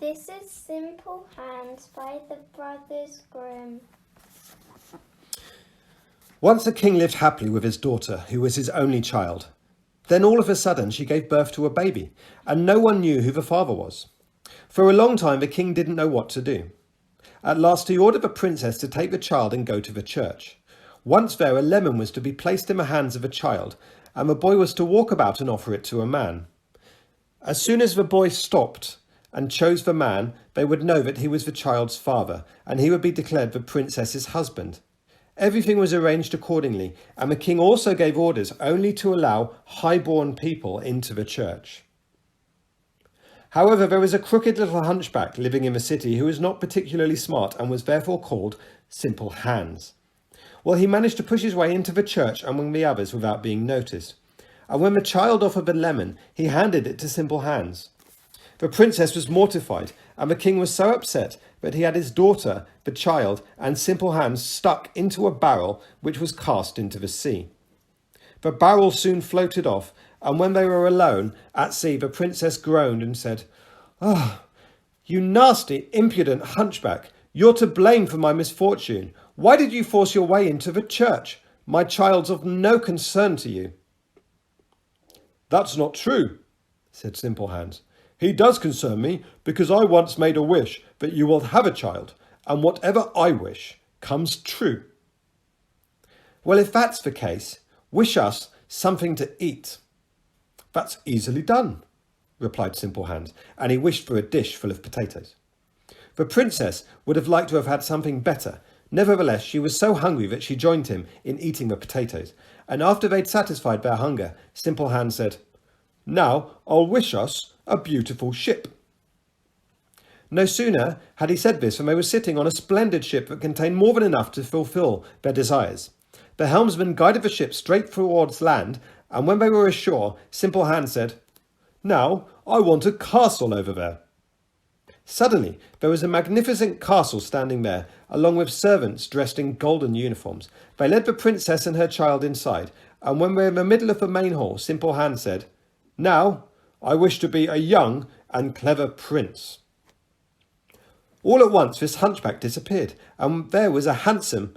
This is Simple Hands by the Brothers Grimm. Once a king lived happily with his daughter, who was his only child. Then all of a sudden she gave birth to a baby, and no one knew who the father was. For a long time the king didn't know what to do. At last he ordered the princess to take the child and go to the church. Once there, a lemon was to be placed in the hands of a child, and the boy was to walk about and offer it to a man. As soon as the boy stopped and chose the man, they would know that he was the child's father, and he would be declared the princess's husband. Everything was arranged accordingly, and the king also gave orders only to allow high-born people into the church. However, there was a crooked little hunchback living in the city who was not particularly smart and was therefore called Simple Hands. Well, he managed to push his way into the church among the others without being noticed. And when the child offered the lemon, he handed it to Simple Hands. The princess was mortified, and the king was so upset that he had his daughter, the child, and Simple Hands stuck into a barrel which was cast into the sea. The barrel soon floated off, and when they were alone at sea, the princess groaned and said, "Oh, you nasty, impudent hunchback, you're to blame for my misfortune. Why did you force your way into the church? My child's of no concern to you." "That's not true," said Simple Hands. "He does concern me, because I once made a wish that you will have a child, and whatever I wish comes true." "Well, if that's the case, wish us something to eat." "That's easily done," replied Simple Hands, and he wished for a dish full of potatoes. The princess would have liked to have had something better. Nevertheless, she was so hungry that she joined him in eating the potatoes, and after they'd satisfied their hunger, Simple Hands said, "Now I'll wish us a beautiful ship." No sooner had he said this than they were sitting on a splendid ship that contained more than enough to fulfill their desires. The helmsman guided the ship straight towards land, and when they were ashore, Simple Hands said, "Now I want a castle over there." Suddenly, there was a magnificent castle standing there, along with servants dressed in golden uniforms. They led the princess and her child inside, and when they were in the middle of the main hall, Simple Hands said, "Now I wish to be a young and clever prince." All at once this hunchback disappeared, and there was a handsome,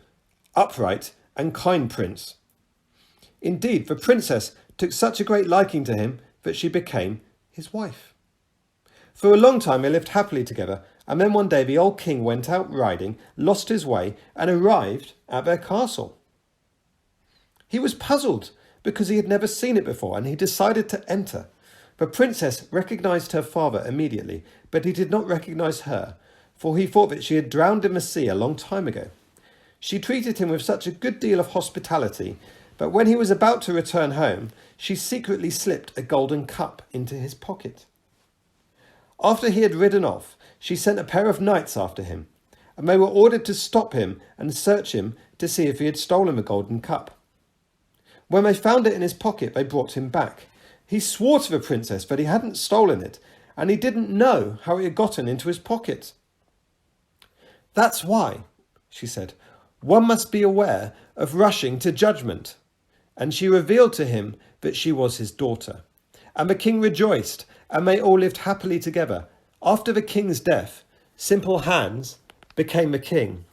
upright, and kind prince. Indeed, the princess took such a great liking to him that she became his wife. For a long time they lived happily together, and then one day the old king went out riding, lost his way, and arrived at their castle. He was puzzled because he had never seen it before, and he decided to enter. The princess recognized her father immediately, but he did not recognize her, for he thought that she had drowned in the sea a long time ago. She treated him with such a good deal of hospitality, but when he was about to return home, she secretly slipped a golden cup into his pocket. After he had ridden off, she sent a pair of knights after him, and they were ordered to stop him and search him to see if he had stolen the golden cup. When they found it in his pocket, they brought him back. He swore to the princess that he hadn't stolen it, and he didn't know how it had gotten into his pocket. "That's why," she said, "one must be aware of rushing to judgment." And she revealed to him that she was his daughter. And the king rejoiced, and they all lived happily together. After the king's death, Simple Hands became the king.